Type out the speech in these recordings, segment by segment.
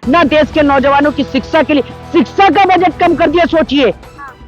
ना देश के नौजवानों की शिक्षा के लिए, शिक्षा का बजट कम कर दिया। सोचिए,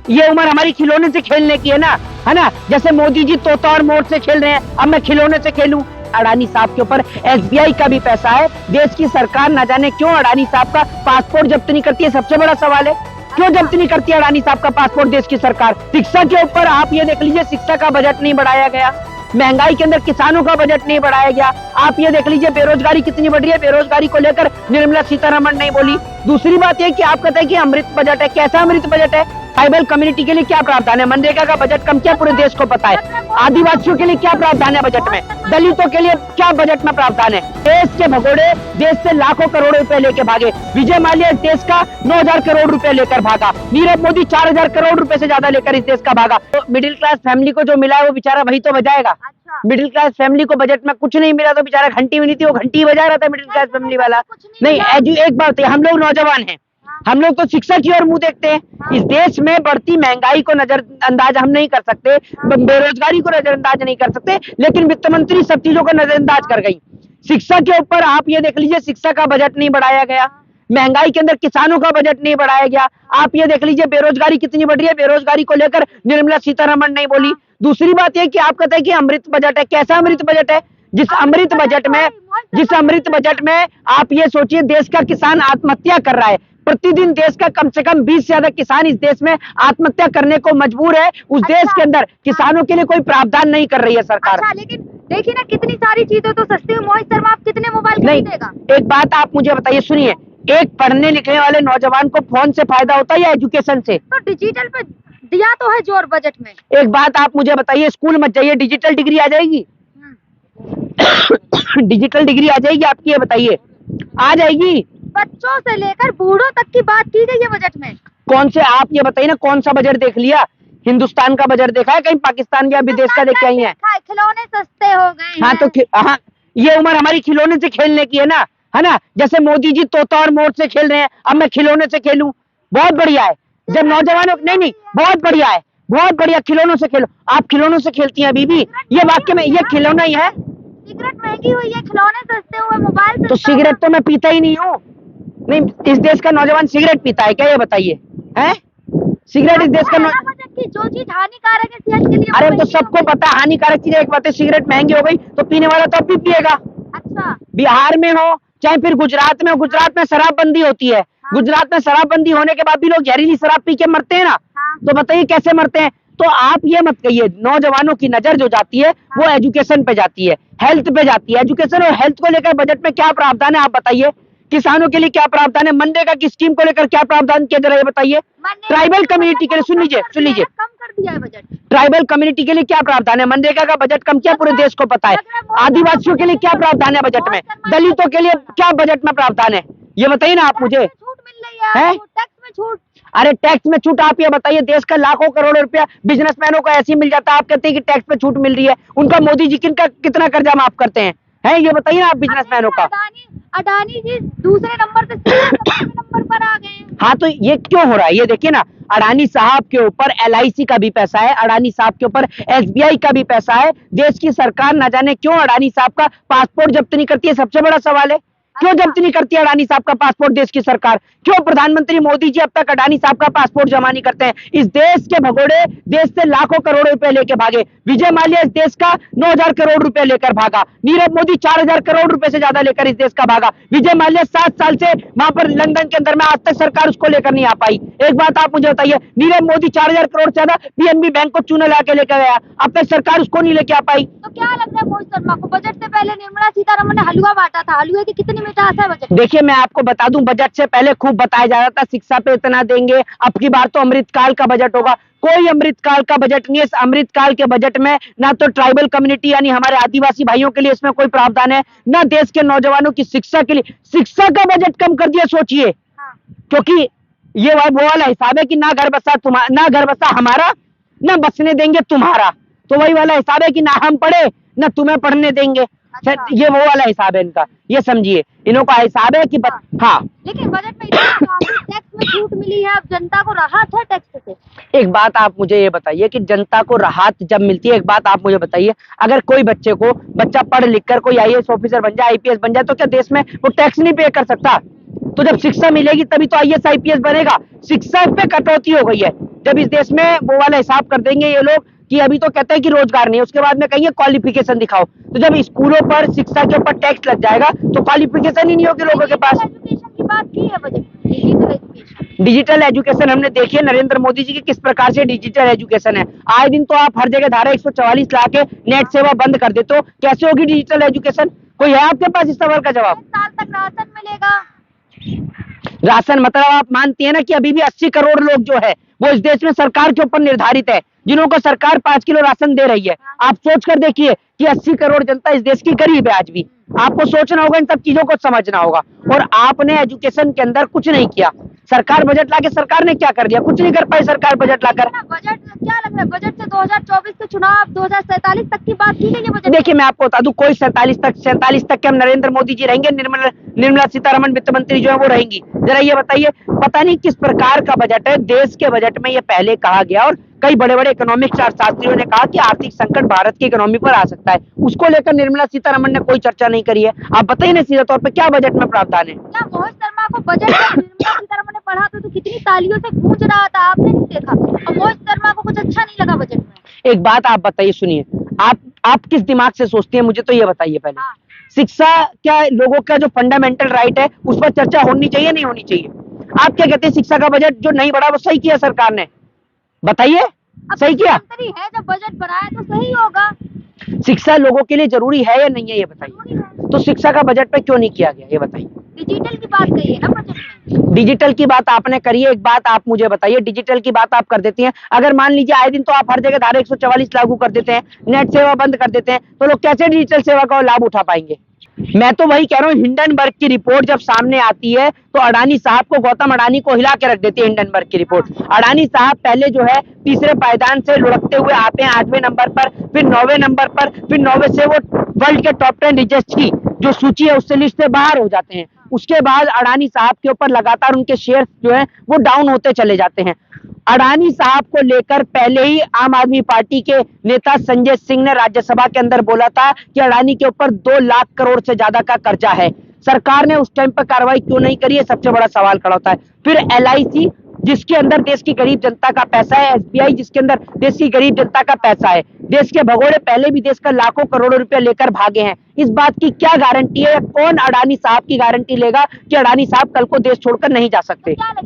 ये उम्र हमारी खिलौने से खेलने की है ना। जैसे मोदी जी तोता और मोर से खेल रहे हैं, अब मैं खिलौने से खेलूं। अडानी साहब के ऊपर एसबीआई का भी पैसा है। देश की सरकार न जाने क्यों अडानी साहब का पासपोर्ट जब्त नहीं करती है। सबसे बड़ा सवाल है, क्यों जब्त नहीं करती है अडानी साहब का पासपोर्ट देश की सरकार। शिक्षा के ऊपर आप ये देख लीजिए, शिक्षा का बजट नहीं बढ़ाया गया। महंगाई के अंदर किसानों का बजट नहीं बढ़ाया गया। आप ये देख लीजिए, बेरोजगारी कितनी बढ़ रही है। बेरोजगारी को लेकर निर्मला सीतारमण नहीं बोली। दूसरी बात यह कि आप कहते हैं कि अमृत बजट है। कैसा अमृत बजट है? ट्राइबल कम्युनिटी के लिए क्या प्रावधान है? मनरेगा का बजट कम किया, पूरे देश को पता है। आदिवासियों के लिए क्या प्रावधान है बजट में? दलितों के लिए क्या बजट में प्रावधान है? देश के भगोड़े देश से लाखों करोड़ रुपए लेके भागे। विजय माल्या इस देश का 9,000 करोड़ रुपए लेकर भागा। नीरव मोदी 4,000 करोड़ रुपए से ज्यादा लेकर इस देश का भागा। तो मिडिल क्लास फैमिली को जो मिला है वो बेचारा वही तो बजाएगा। मिडिल क्लास फैमिली को बजट में कुछ नहीं मिला तो बेचारा घंटी भी नहीं थी, वो घंटी बजा रहा था मिडिल क्लास फैमिली वाला। नहीं, एक बात है, हम लोग नौजवान हैं, हम लोग तो शिक्षा की ओर मुंह देखते हैं। इस देश में बढ़ती महंगाई को नजरअंदाज हम नहीं कर सकते, बेरोजगारी को नजरअंदाज नहीं कर सकते, लेकिन वित्त मंत्री सब चीजों को नजरअंदाज कर गई। शिक्षा के ऊपर आप ये देख लीजिए, शिक्षा का बजट नहीं बढ़ाया गया। महंगाई के अंदर किसानों का बजट नहीं बढ़ाया गया। आप ये देख लीजिए, बेरोजगारी कितनी बढ़ रही है। बेरोजगारी को लेकर निर्मला सीतारमण नहीं बोली। दूसरी बात यह कि आप कहते हैं कि अमृत बजट है। कैसा अमृत बजट है? जिस अमृत बजट में आप ये सोचिए, देश का किसान आत्महत्या कर रहा है। प्रतिदिन देश का कम से कम 20 से ज्यादा किसान इस देश में आत्महत्या करने को मजबूर है। उस देश के अंदर किसानों के लिए कोई प्रावधान नहीं कर रही है सरकार। लेकिन देखिए ना, कितनी सारी चीजें तो सस्ती हुई। मोहित शर्मा आप कितने मोबाइल खरीदेगा? एक बात आप मुझे बताइए, सुनिए, एक पढ़ने लिखने वाले नौजवान को फोन से फायदा होता है या एजुकेशन से? तो डिजिटल पे दिया तो है जोर बजट में। एक बात आप मुझे बताइए, स्कूल मत जाइए, डिजिटल डिग्री आ जाएगी? डिजिटल डिग्री आ जाएगी आपकी? ये बताइए, आ जाएगी? बच्चों से लेकर बूढ़ों तक की बात की गई है बजट में। कौन से, आप ये बताइए ना, कौन सा बजट देख लिया? हिंदुस्तान का बजट देखा है? कहीं पाकिस्तान या विदेश का देख के आई है? खिलौने सस्ते हो गए। हाँ तो हाँ, ये उम्र हमारी खिलौने से खेलने की है ना। जैसे मोदी जी तोता और मोर से खेल रहे हैं, अब मैं खिलौने से खेलूं। बहुत बढ़िया है। जब नौजवानों, नहीं, बहुत बढ़िया है, बहुत बढ़िया, खिलौनों से खेलो। आप खिलौनों से खेलती हैं बीबी? ये वाक्य में ये खिलौना ही है। सिगरेट महंगी हुई है, खिलौने सस्ते हुए, मोबाइल। तो सिगरेट तो मैं पीता ही नहीं हूँ। नहीं, इस देश का नौजवान सिगरेट पीता है क्या? ये बताइए, हैं? सिगरेट इस देश का जो चीज हानिकारक है सेहत के लिए। अरे तो सबको पता है हानिकारक चीज। एक बात है, सिगरेट महंगी हो गई तो पीने वाला तो अब भी पिएगा। अच्छा, बिहार में हो चाहे फिर गुजरात में हो, गुजरात में शराबबंदी होती है। गुजरात में शराबबंदी होने के बाद भी लोग जहरीली शराब पी के मरते हैं ना। तो बताइए कैसे मरते हैं? तो आप ये मत कहिए। नौजवानों की नजर जो जाती है वो एजुकेशन पे जाती है, हेल्थ पे जाती है। एजुकेशन और हेल्थ को लेकर बजट में क्या प्रावधान है आप बताइए? किसानों के लिए क्या प्रावधान है? मनरेगा की स्कीम को लेकर क्या प्रावधान किया जरा ये बताइए? ट्राइबल कम्युनिटी के लिए, सुन लीजिए, कम कर दिया है बजट। ट्राइबल कम्युनिटी के लिए क्या प्रावधान है? मनरेगा का बजट कम किया, पूरे देश को पता है। आदिवासियों के लिए क्या प्रावधान है बजट में? दलितों के लिए क्या बजट में प्रावधान है? ये बताइए ना आप मुझे। छूट मिल रही है, टैक्स में छूट। अरे टैक्स में छूट आप ये बताइए, देश का लाखों करोड़ रुपया बिजनेसमैनों को ऐसे ही मिल जाता है। आप कहते हैं कि टैक्स पे छूट मिल रही है। उनका मोदी जी कितना कर्जा माफ करते हैं? ये बताइए ना आप बिजनेसमैनों का। अडानी जी दूसरे नंबर से नंबर पर आ गए। हाँ तो ये क्यों हो रहा है? ये देखिए ना, अडानी साहब के ऊपर एलआईसी का भी पैसा है, अडानी साहब के ऊपर एसबीआई का भी पैसा है। देश की सरकार न जाने क्यों अडानी साहब का पासपोर्ट जब्त नहीं करती है। सबसे बड़ा सवाल है, क्यों जब्त नहीं करती है अडानी साहब का पासपोर्ट देश की सरकार? क्यों प्रधानमंत्री मोदी जी अब तक अडानी साहब का पासपोर्ट जमा नहीं करते हैं? इस देश के भगोड़े देश से लाखों करोड़ रुपए लेके भागे। विजय माल्या इस देश का 9,000 करोड़ रुपए लेकर भागा। नीरव मोदी 4,000 करोड़ रुपए से ज्यादा लेकर इस देश का भागा। विजय माल्या 7 साल से वहां पर लंदन के अंदर में, आज तक सरकार उसको लेकर नहीं आ पाई। एक बात आप मुझे बताइए, नीरव मोदी 4,000 करोड़ से ज्यादा पीएनबी बैंक को चूना ला के लेकर गया, अब तक सरकार उसको नहीं लेके आ पाई। तो क्या लग रहा है मोहित शर्मा को, बजट से पहले निर्मला सीतारमण ने हलवा बांटा था, हलवे की कितनी मिठास है बजट? देखिए मैं आपको बता दूं, बजट से पहले खूब बताया जा रहा था शिक्षा पे इतना देंगे, अब की बार तो अमृतकाल का बजट होगा। कोई अमृतकाल का बजट नहीं है। इस अमृतकाल के बजट में ना तो ट्राइबल कम्युनिटी यानी हमारे आदिवासी भाइयों के लिए इसमें कोई प्रावधान है, ना देश के नौजवानों की शिक्षा के लिए। शिक्षा का बजट कम कर दिया। सोचिए, क्योंकि ये वो वाला हिसाब है कि ना घर बसा हमारा, ना बसने देंगे तुम्हारा। तो वही वाला हिसाब है कि ना हम पढ़े ना तुम्हें पढ़ने देंगे। ये वो वाला हिसाब है इनका, ये समझिए। इन्हों का हिसाब है कि हाँ, लेकिन बजट में टैक्स में छूट मिली है, अब जनता को राहत है टैक्स से। एक बात आप मुझे ये बताइए कि जनता को राहत जब मिलती है, एक बात आप मुझे बताइए, अगर कोई बच्चा पढ़ लिख कर कोई आईएएस ऑफिसर बन जाए, आईपीएस बन जाए, तो क्या देश में वो टैक्स नहीं पे कर सकता? तो जब शिक्षा मिलेगी तभी तो आईएएस आईपीएस बनेगा। शिक्षा पे कटौती हो गई है। जब इस देश में वो वाला हिसाब कर देंगे ये लोग कि अभी तो कहते हैं कि रोजगार नहीं है, उसके बाद में कहेंगे क्वालिफिकेशन दिखाओ। तो जब स्कूलों पर शिक्षा के ऊपर टैक्स लग जाएगा तो क्वालिफिकेशन ही नहीं होगी लोगों के पास। एजुकेशन की बात की है बजट में, डिजिटल एजुकेशन। डिजिटल एजुकेशन हमने देखी है नरेंद्र मोदी जी की किस प्रकार से डिजिटल एजुकेशन है। आए दिन तो आप हर जगह धारा 144 ला के नेट सेवा बंद कर देते हो, कैसे होगी डिजिटल एजुकेशन? कोई है आपके पास इस सवाल का जवाब? 5 साल तक राशन मिलेगा। राशन मतलब आप मानती है ना कि अभी भी 80 करोड़ लोग जो है वो इस देश में सरकार के ऊपर निर्धारित है, जिन्हों को सरकार 5 किलो राशन दे रही है। आप सोच कर देखिए कि 80 करोड़ जनता इस देश की गरीब है आज भी। आपको सोचना होगा, इन सब चीजों को समझना होगा। और आपने एजुकेशन के अंदर कुछ नहीं किया। सरकार बजट लाके सरकार ने क्या कर दिया? कुछ नहीं कर पाई सरकार बजट लाकर। ना बजट क्या लग रहा है, बजट से 2024 के चुनाव 2047 तक की बात की गई है बजट में। देखिए मैं आपको बता दूं, कोई 47 तक के हम नरेंद्र मोदी जी रहेंगे, निर्मला सीतारमण वित्त मंत्री जो है वो रहेंगी। जरा ये बताइए, पता नहीं किस प्रकार का बजट है। देश के बजट में ये पहले कहा गया और कई बड़े बड़े इकोनॉमिक्स शास्त्रियों ने कहा कि आर्थिक संकट भारत की इकोनॉमी पर आ सकता है। उसको लेकर निर्मला सीतारमण ने कोई चर्चा नहीं करी है। आप बताइए ना सीधे तौर पर क्या बजट में प्रावधान है? क्या मोहित शर्मा को बजट जब निर्मला सीतारमण ने पढ़ा तो कितनी तालियों से गूंज रहा था, आपने नहीं देखा? और मोहित शर्मा को कुछ अच्छा नहीं लगा बजट में। एक बात आप बताइए, सुनिए, आप किस दिमाग से सोचती हैं, मुझे तो ये बताइए पहले। हाँ। शिक्षा क्या लोगों का जो फंडामेंटल राइट है उस पर चर्चा होनी चाहिए, नहीं होनी चाहिए? आप क्या कहते हैं, शिक्षा का बजट जो नहीं बढ़ा वो सही किया सरकार ने? बताइए, अब सही किया? मंत्री है, जब बजट बनाए तो सही होगा। शिक्षा लोगों के लिए जरूरी है या नहीं है, ये बताइए। जरूरी है। तो शिक्षा का बजट पे क्यों नहीं किया गया, ये बताइए। डिजिटल की बात कही है ना बजट में। डिजिटल की बात आपने करी है, एक बात आप मुझे बताइए, डिजिटल की बात आप कर देती हैं। अगर मान लीजिए आए दिन तो आप हर जगह धारा 144 लागू कर देते हैं, नेट सेवा बंद कर देते हैं, तो लोग कैसे डिजिटल सेवा का लाभ उठा पाएंगे? मैं तो वही कह रहा हूँ, हिंडनबर्ग की रिपोर्ट जब सामने आती है तो अडानी साहब को, गौतम अडानी को हिला के रख देती है हिंडनबर्ग की रिपोर्ट। अडानी साहब पहले जो है तीसरे पायदान से लुढ़कते हुए आते हैं 8वें नंबर पर, फिर 9वें नंबर पर, फिर 9वें से वो वर्ल्ड के टॉप 10 रिचेस्ट की जो सूची है उससे लिस्ट से बाहर हो जाते हैं। उसके बाद अडानी साहब के ऊपर लगातार उनके शेयर जो है वो डाउन होते चले जाते हैं। अडानी साहब को लेकर पहले ही आम आदमी पार्टी के नेता संजय सिंह ने राज्यसभा के अंदर बोला था कि अडानी के ऊपर 2 लाख करोड़ से ज्यादा का कर्जा है। सरकार ने उस टाइम पर कार्रवाई क्यों नहीं करी है, सबसे बड़ा सवाल खड़ा होता है। फिर LIC जिसके अंदर देश की गरीब जनता का पैसा है, SBI जिसके अंदर देश की गरीब जनता का पैसा है। देश के भगोड़े पहले भी देश का लाखों करोड़ों रुपया लेकर भागे हैं। इस बात की क्या गारंटी है, कौन अडानी साहब की गारंटी लेगा कि अडानी साहब कल को देश छोड़कर नहीं जा सकते? क्या लगे?